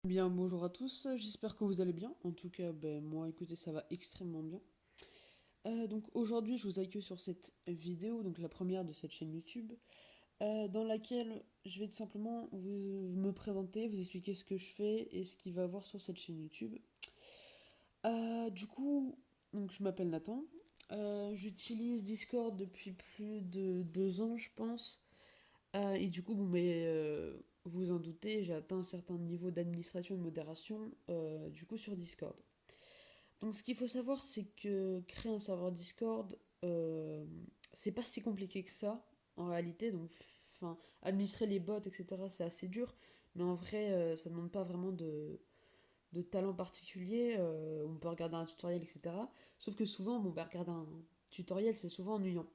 Bien, bonjour à tous, j'espère que vous allez bien. En tout cas, moi, écoutez, ça va extrêmement bien. Donc aujourd'hui, je vous accueille sur cette vidéo, donc la première de cette chaîne YouTube, dans laquelle je vais tout simplement me présenter, vous expliquer ce que je fais et ce qu'il va y avoir sur cette chaîne YouTube. Du coup, donc je m'appelle Nathan. J'utilise Discord depuis plus de 2 ans, je pense. Et du coup, vous en doutez, j'ai atteint un certain niveau d'administration et de modération, du coup, sur Discord. Donc, ce qu'il faut savoir, c'est que créer un serveur Discord, c'est pas si compliqué que ça, en réalité. Donc, enfin, administrer les bots, etc., c'est assez dur. Mais en vrai, ça ne demande pas vraiment de talent particulier. On peut regarder un tutoriel, etc. Sauf que souvent, regarder un tutoriel, c'est souvent ennuyant.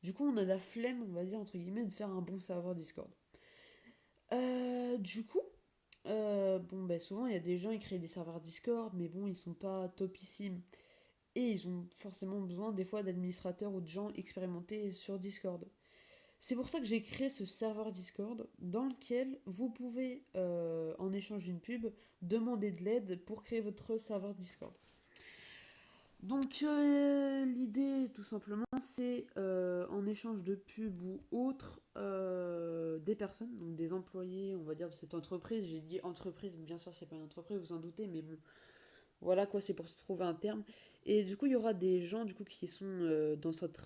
Du coup, on a la flemme, on va dire, entre guillemets, de faire un bon serveur Discord. Du coup, souvent il y a des gens qui créent des serveurs Discord, mais bon, ils sont pas topissimes. Et ils ont forcément besoin des fois d'administrateurs ou de gens expérimentés sur Discord. C'est pour ça que j'ai créé ce serveur Discord dans lequel vous pouvez, en échange d'une pub, demander de l'aide pour créer votre serveur Discord. Donc l'idée tout simplement c'est en échange de pub ou autre des personnes, donc des employés on va dire de cette entreprise, j'ai dit entreprise, bien sûr c'est pas une entreprise, vous en doutez, mais bon voilà quoi, c'est pour se trouver un terme. Et du coup il y aura des gens du coup qui sont dans cette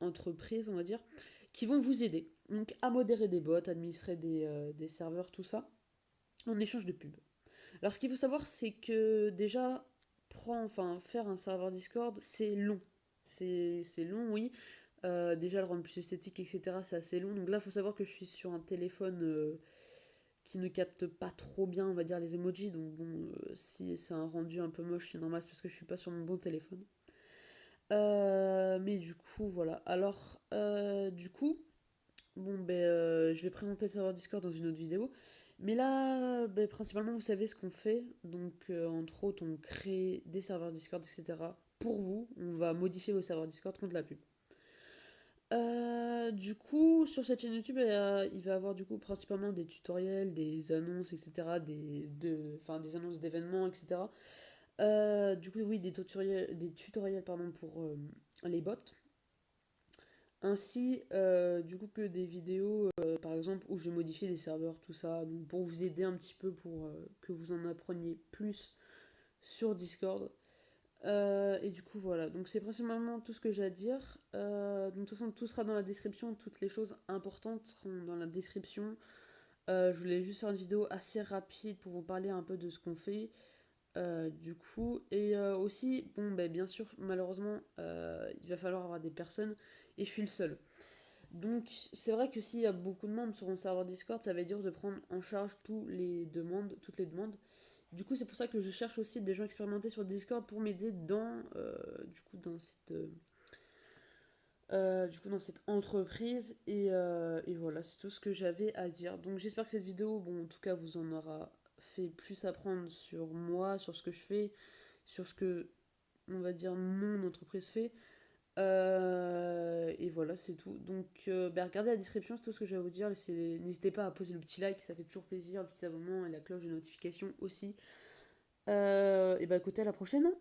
entreprise on va dire, qui vont vous aider donc à modérer des bots, administrer des serveurs, tout ça, en échange de pub. Alors ce qu'il faut savoir, c'est que déjà, faire un serveur Discord, c'est long. C'est long, oui. Déjà, le rendre plus esthétique, etc., c'est assez long. Donc là, il faut savoir que je suis sur un téléphone qui ne capte pas trop bien, on va dire, les emojis. Donc bon, si c'est un rendu un peu moche, c'est normal, c'est parce que je suis pas sur mon bon téléphone. Mais du coup, voilà. Alors, du coup, je vais présenter le serveur Discord dans une autre vidéo. Mais là, principalement, vous savez ce qu'on fait. Donc, entre autres, on crée des serveurs Discord, etc. Pour vous, on va modifier vos serveurs Discord contre la pub. Du coup, sur cette chaîne YouTube, il va y avoir du coup principalement des tutoriels, des annonces, etc. Des annonces d'événements, etc. Du coup, oui, des tutoriels pardon, pour les bots, ainsi du coup que des vidéos par exemple où je vais modifier des serveurs, tout ça, donc pour vous aider un petit peu pour que vous en appreniez plus sur Discord. Et du coup voilà, donc c'est principalement tout ce que j'ai à dire. Donc de toute façon tout sera dans la description, toutes les choses importantes seront dans la description. Je voulais juste faire une vidéo assez rapide pour vous parler un peu de ce qu'on fait. Du coup, et aussi, bien sûr, malheureusement, il va falloir avoir des personnes et je suis le seul. Donc, c'est vrai que s'il y a beaucoup de membres sur mon serveur Discord, ça va être dur de prendre en charge toutes les demandes. Du coup, c'est pour ça que je cherche aussi des gens expérimentés sur Discord pour m'aider dans cette entreprise. Et voilà, c'est tout ce que j'avais à dire. Donc, j'espère que cette vidéo, bon, en tout cas, vous en aura fait plus apprendre sur moi, sur ce que je fais, sur ce que, on va dire, mon entreprise fait. Et voilà, c'est tout. Donc, regardez la description, c'est tout ce que j'ai à vous dire. N'hésitez pas à poser le petit like, ça fait toujours plaisir, le petit abonnement et la cloche de notification aussi. Et écoutez, à la prochaine, hein.